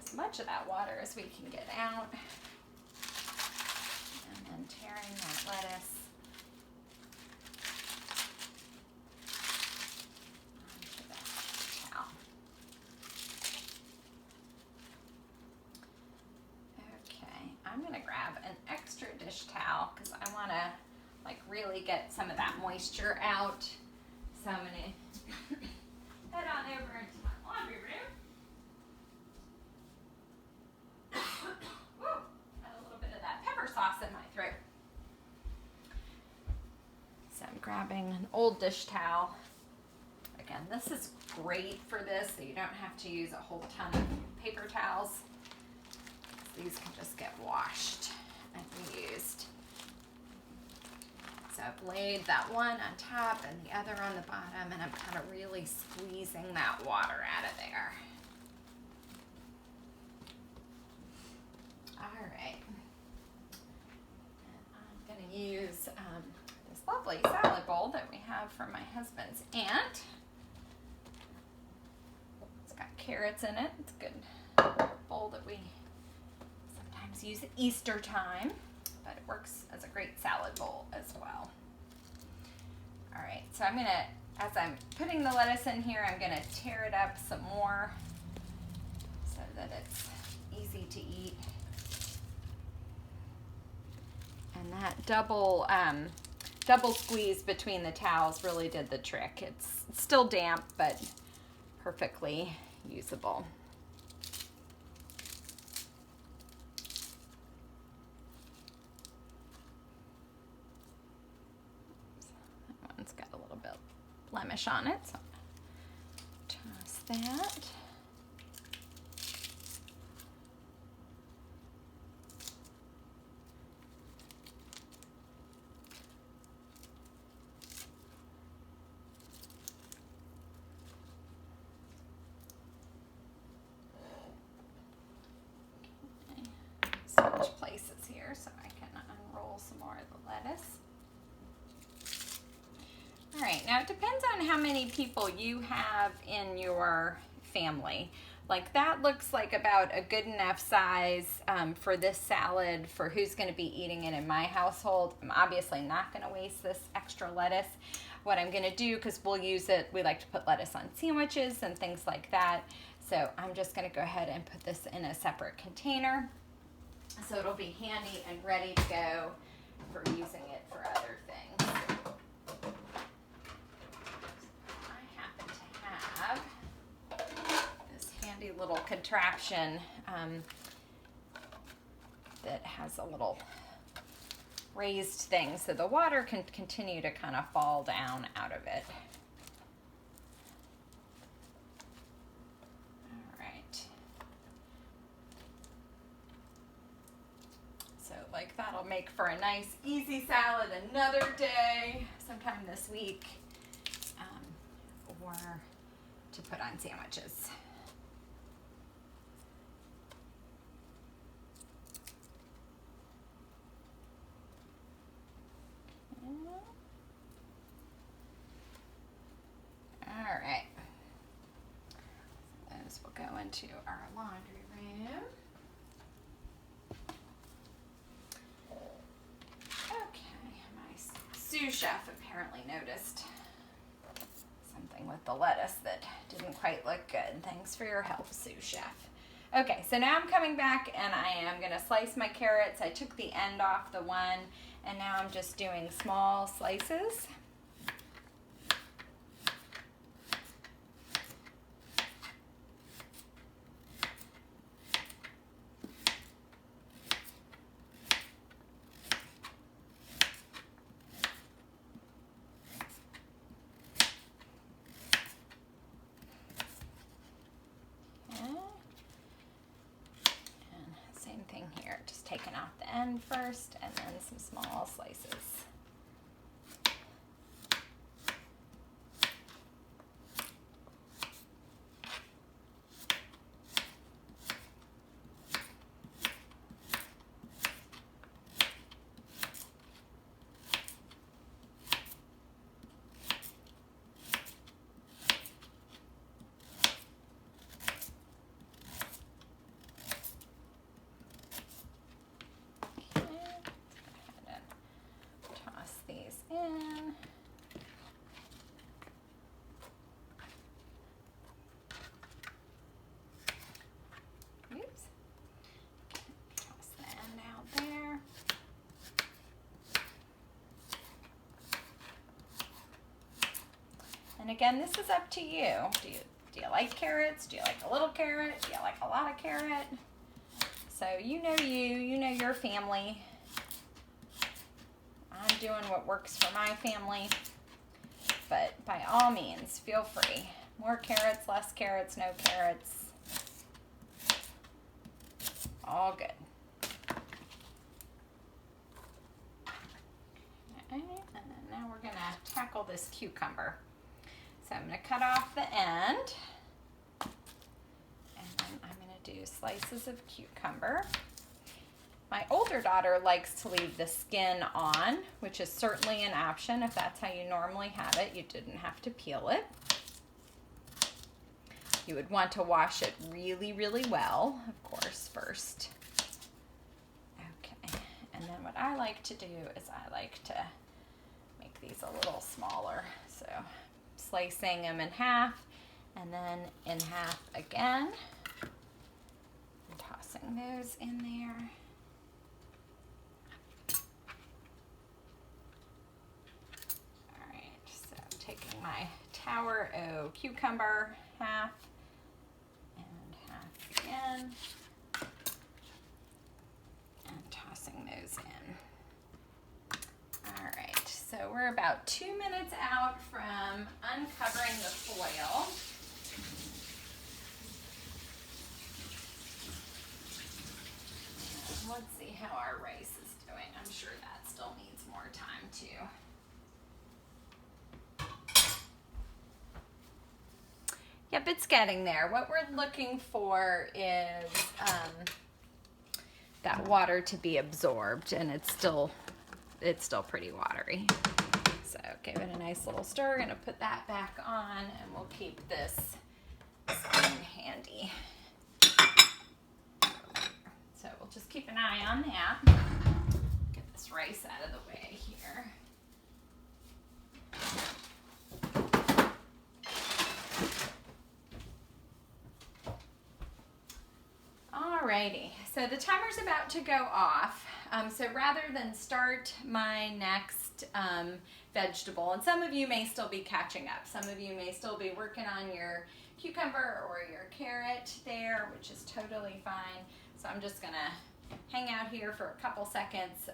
as much of that water as we can get out. And then tearing that lettuce onto the towel. Okay, I'm going to grab an extra dish towel because I want to really get some of that moisture out. So I'm going to head on over into my laundry room. Woo, got a little bit of that pepper sauce in my throat. So I'm grabbing an old dish towel. Again, this is great for this, so you don't have to use a whole ton of paper towels. These can just get washed and reused. So I've laid that one on top and the other on the bottom, and I'm kind of really squeezing that water out of there. All right. And I'm going to use this lovely salad bowl that we have from my husband's aunt. It's got carrots in it. It's a good bowl that we sometimes use at Easter time, but it works as a great salad bowl as well. All right, so I'm gonna, as I'm putting the lettuce in here, I'm gonna tear it up some more so that it's easy to eat. And that double double squeeze between the towels really did the trick. It's still damp, but perfectly usable. That one's got a little bit blemish on it, so toss that. Switch places here so I can unroll some more of the lettuce. All right, now it depends on how many people you have in your family. Like that looks like about a good enough size for this salad for who's going to be eating it in my household. I'm obviously not going to waste this extra lettuce. What I'm going to do, because we'll use it, we like to put lettuce on sandwiches and things like that. So I'm just going to go ahead and put this in a separate container, so it'll be handy and ready to go for using it for other things. I happen to have this handy little contraption that has a little raised thing so the water can continue to kind of fall down out of it. Like that'll make for a nice easy salad another day, sometime this week, or to put on sandwiches. All right, those will go into our laundry room. Sous chef apparently noticed something with the lettuce that didn't quite look good. Thanks for your help, sous chef. Okay, so now I'm coming back and I am going to slice my carrots. I took the end off the one and now I'm just doing small slices. Thing here, just taking out the end first and then some small slices. In. Oops. Toss the end out there. And again, this is up to you. Do you like carrots? Do you like a little carrot? Do you like a lot of carrot? So you know your family. I'm doing what works for my family, but by all means, feel free. More carrots, less carrots, no carrots. All good. Okay, and then now we're going to tackle this cucumber. So I'm going to cut off the end, and then I'm going to do slices of cucumber. My older daughter likes to leave the skin on, which is certainly an option if that's how you normally have it. You didn't have to peel it. You would want to wash it really, really well, of course, first. Okay, and then what I like to do is I like to make these a little smaller. So slicing them in half and then in half again. And tossing those in there. my tower o cucumber, half and half again, and tossing those in. All right, so we're about 2 minutes out from uncovering the foil. Let's see how our rice is doing. I'm sure that still needs more time too. Yep, it's getting there. What we're looking for is that water to be absorbed, and it's still pretty watery. So give it a nice little stir. We're gonna put that back on, and we'll keep this spoon handy. So we'll just keep an eye on that. Get this rice out of the way here. Alrighty, so the timer's about to go off. So rather than start my next vegetable, and some of you may still be catching up. Some of you may still be working on your cucumber or your carrot there, which is totally fine. So I'm just gonna hang out here for a couple seconds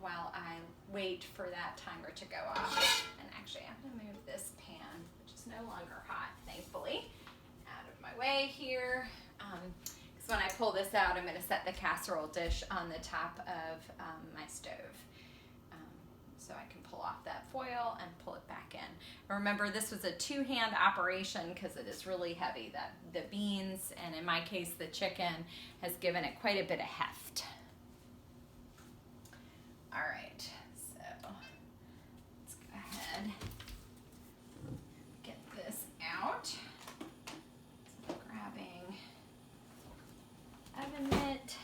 while I wait for that timer to go off. And actually I'm gonna move this pan, which is no longer hot, thankfully, out of my way here. Because when I pull this out, I'm gonna set the casserole dish on the top of my stove. So I can pull off that foil and pull it back in. Remember, this was a two-hand operation because it is really heavy. That the beans, and in my case the chicken, has given it quite a bit of heft. All right, so let's go ahead, get this out. So grabbing oven mitt.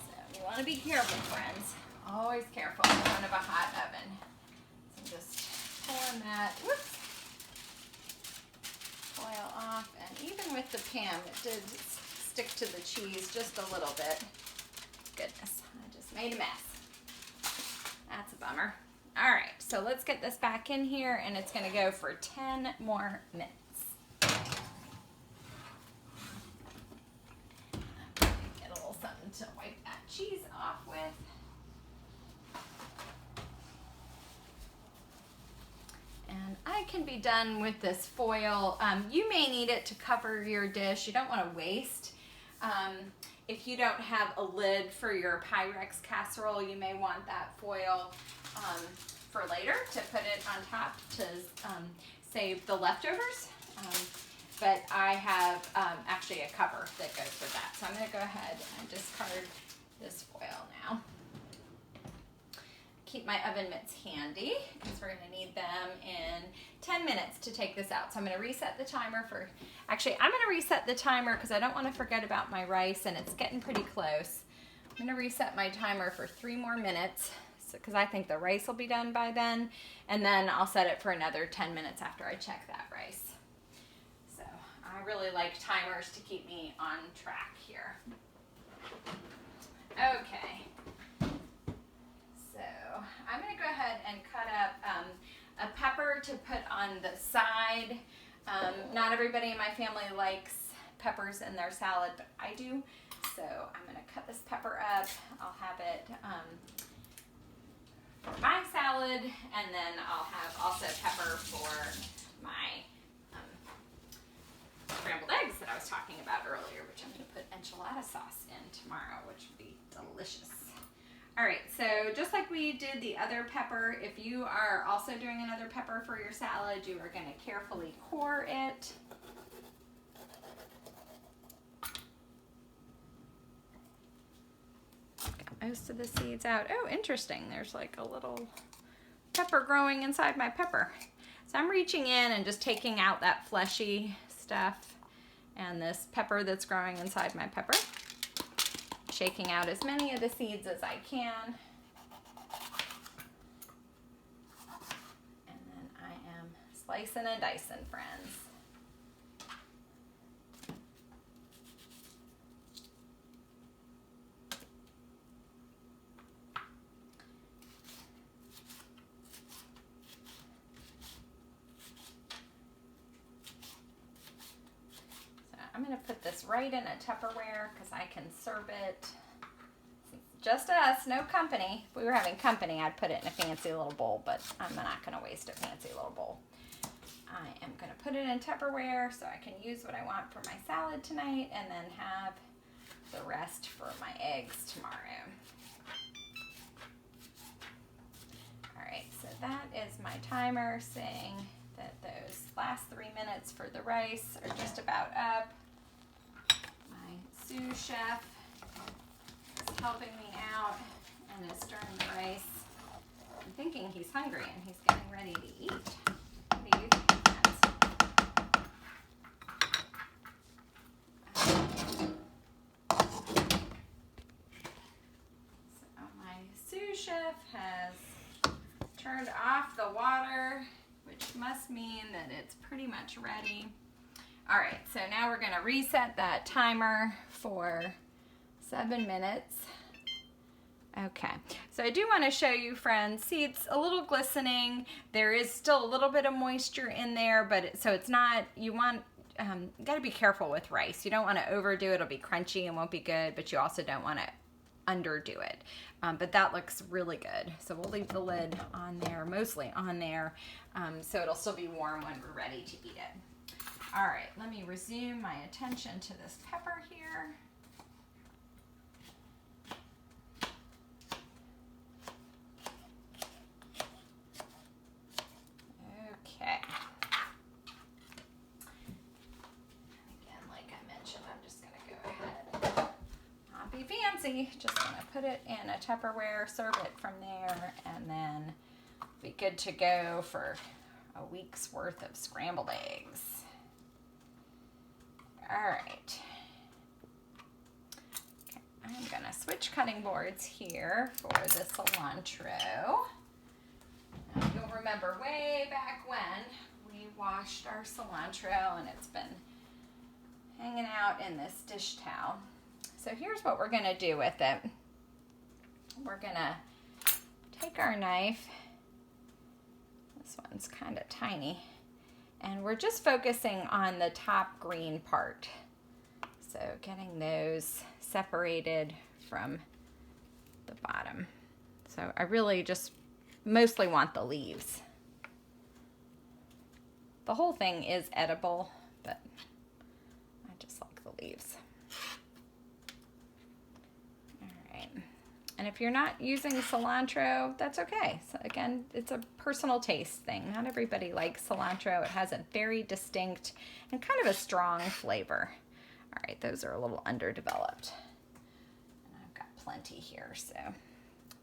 So you want to be careful, friends. Always careful in front of a hot oven. So just pulling that, whoops, foil off, and even with the pan, it did stick to the cheese just a little bit. Goodness, I just made a mess. That's a bummer. All right, so let's get this back in here, and it's gonna go for 10 more minutes. Get a little something to wipe that cheese off with. And I can be done with this foil. You may need it to cover your dish. You don't want to waste. If you don't have a lid for your Pyrex casserole, you may want that foil for later to put it on top to save the leftovers. But I have actually a cover that goes with that. So I'm going to go ahead and discard this foil now. Keep my oven mitts handy because we're going to need them in 10 minutes to take this out. So I'm going to reset the timer for, actually I'm going to reset the timer because I don't want to forget about my rice, and it's getting pretty close. I'm going to reset my timer for 3 more minutes because I think the rice will be done by then, and then I'll set it for another 10 minutes after I check that rice. So I really like timers to keep me on track here. Okay. I'm going to go ahead and cut up a pepper to put on the side. Not everybody in my family likes peppers in their salad, but I do. So I'm going to cut this pepper up. I'll have it for my salad, and then I'll have also pepper for my scrambled eggs that I was talking about earlier, which I'm going to put enchilada sauce in tomorrow, which would be delicious. All right, so just like we did the other pepper, if you are also doing another pepper for your salad, you are going to carefully core it. Got most of the seeds out. Oh, interesting. There's like a little pepper growing inside my pepper. So I'm reaching in and just taking out that fleshy stuff and this pepper that's growing inside my pepper. Shaking out as many of the seeds as I can. And then I am slicing and dicing, friends. gonna put this right in a Tupperware because I can serve it. Just us, no company. If we were having company, I'd put it in a fancy little bowl, but I'm not gonna waste a fancy little bowl. I am gonna put it in Tupperware so I can use what I want for my salad tonight and then have the rest for my eggs tomorrow. All right, so that is my timer saying that those last 3 minutes for the rice are just about up. My sous chef is helping me out and is stirring the rice. I'm thinking he's hungry and he's getting ready to eat. What do you think, friends? So my sous chef has turned off the water, which must mean that it's pretty much ready. All right, so now we're gonna reset that timer for 7 minutes. Okay, so I do want to show you, friends. See, it's a little glistening. There is still a little bit of moisture in there, but so it's not, you want, you gotta be careful with rice. You don't want to overdo it. It'll be crunchy and won't be good, but you also don't want to underdo it. But that looks really good. So we'll leave the lid on there, mostly on there, so it'll still be warm when we're ready to eat it. All right, let me resume my attention to this pepper here. Okay. Again, like I mentioned, I'm just gonna go ahead, not be fancy, just gonna put it in a Tupperware, serve it from there, and then be good to go for a week's worth of scrambled eggs. All right. Okay, I'm gonna switch cutting boards here for the cilantro. Now, you'll remember way back when we washed our cilantro and it's been hanging out in this dish towel. So here's what we're gonna do with it. We're gonna take our knife, this one's kind of tiny, and we're just focusing on the top green part. So getting those separated from the bottom. So I really just mostly want the leaves. The whole thing is edible, but I just like the leaves. All right. And if you're not using cilantro, that's okay. So again, it's a personal taste thing. Not everybody likes cilantro. It has a very distinct and kind of a strong flavor. All right, those are a little underdeveloped. And I've got plenty here, so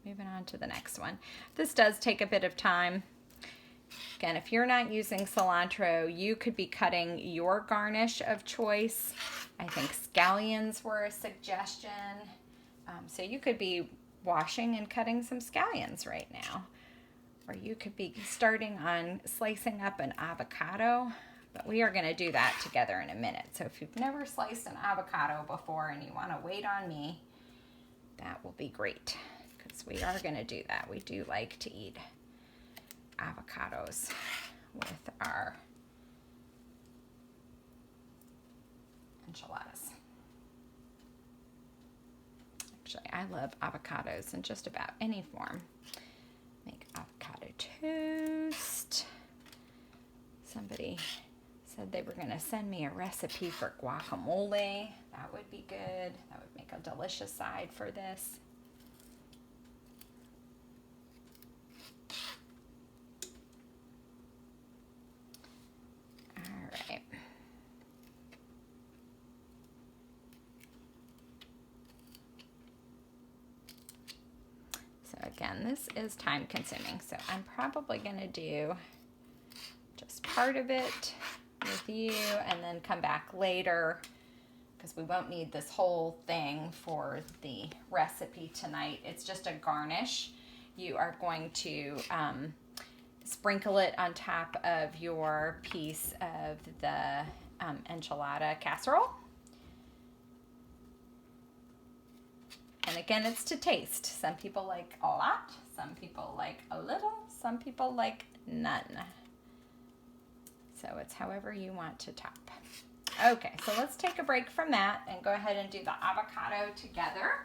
moving on to the next one. This does take a bit of time. Again, if you're not using cilantro, you could be cutting your garnish of choice. I think scallions were a suggestion. So you could be washing and cutting some scallions right now. Or you could be starting on slicing up an avocado. But we are going to do that together in a minute. So if you've never sliced an avocado before and you want to wait on me, that will be great. Because we are going to do that. We do like to eat avocados with our enchiladas. Actually, I love avocados in just about any form. Make avocado toast. Somebody said they were going to send me a recipe for guacamole. That would be good. That would make a delicious side for this. Again, this is time consuming, so I'm probably going to do just part of it with you and then come back later because we won't need this whole thing for the recipe tonight. It's just a garnish. You are going to sprinkle it on top of your piece of the enchilada casserole. And again, it's to taste. Some people like a lot, some people like a little, some people like none. So it's however you want to top. Okay, so let's take a break from that and go ahead and do the avocado together.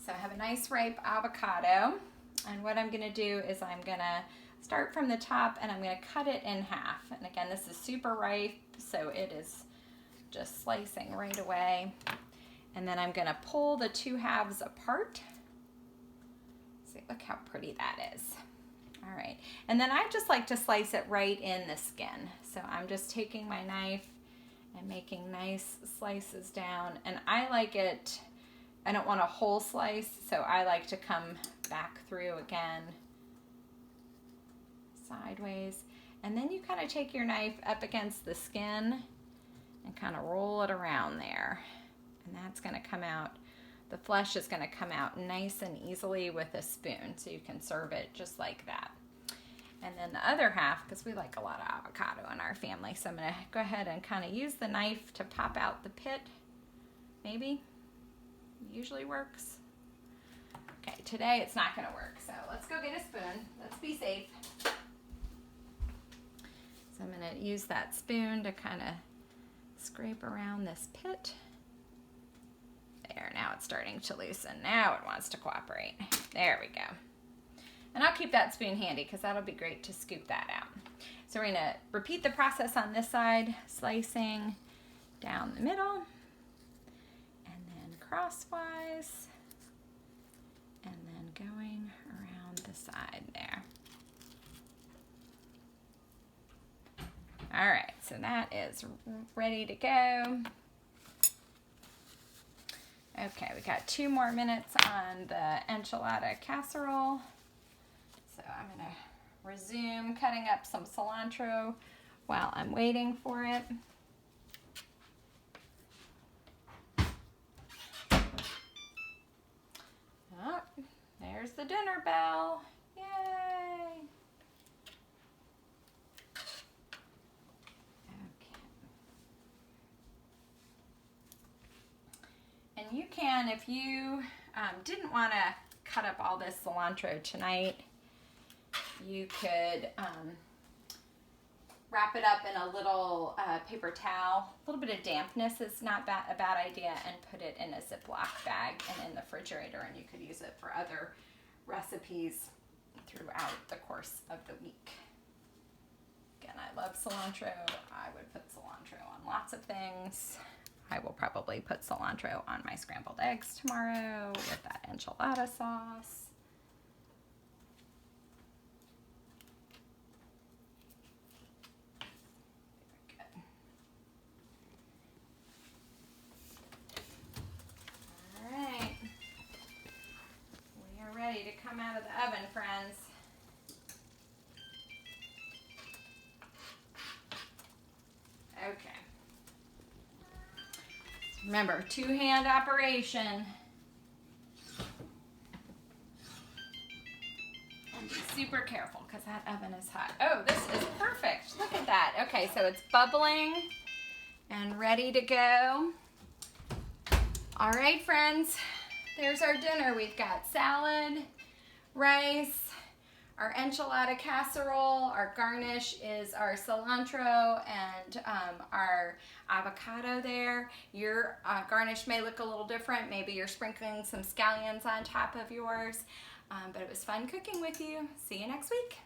So I have a nice ripe avocado, and what I'm gonna do is I'm gonna start from the top and I'm gonna cut it in half. And again, this is super ripe, so it is just slicing right away. And then I'm gonna pull the two halves apart. See, look how pretty that is. All right, and then I just like to slice it right in the skin. So I'm just taking my knife and making nice slices down. And I like it, I don't want a whole slice, so I like to come back through again, sideways. And then you kind of take your knife up against the skin and kind of roll it around there. And that's gonna come out, the flesh is gonna come out nice and easily with a spoon, so you can serve it just like that. And then the other half, because we like a lot of avocado in our family, so I'm gonna go ahead and kind of use the knife to pop out the pit, maybe. Usually works. Okay, today it's not gonna work, so let's go get a spoon. Let's be safe. So I'm gonna use that spoon to kind of scrape around this pit. There, now it's starting to loosen. Now it wants to cooperate. There we go. And I'll keep that spoon handy because that'll be great to scoop that out. So we're gonna repeat the process on this side, slicing down the middle, and then crosswise, and then going around the side there. All right, so that is ready to go. Okay, we got 2 more minutes on the enchilada casserole. So I'm gonna resume cutting up some cilantro while I'm waiting for it. Oh, there's the dinner bell. Yay! Okay. And you can, if you didn't want to cut up all this cilantro tonight, you could wrap it up in a little paper towel. A little bit of dampness is not a bad idea, and put it in a Ziploc bag and in the refrigerator, and you could use it for other recipes throughout the course of the week. Again, I love cilantro. I would put cilantro on lots of things. I will probably put cilantro on my scrambled eggs tomorrow with that enchilada sauce. Ready to come out of the oven, friends. Okay. Remember, 2-hand operation. And be super careful because that oven is hot. Oh, this is perfect. Look at that. Okay, so it's bubbling and ready to go. All right, friends. There's our dinner. We've got salad, rice, our enchilada casserole. Our garnish is our cilantro and our avocado there. Your garnish may look a little different. Maybe you're sprinkling some scallions on top of yours. But it was fun cooking with you. See you next week.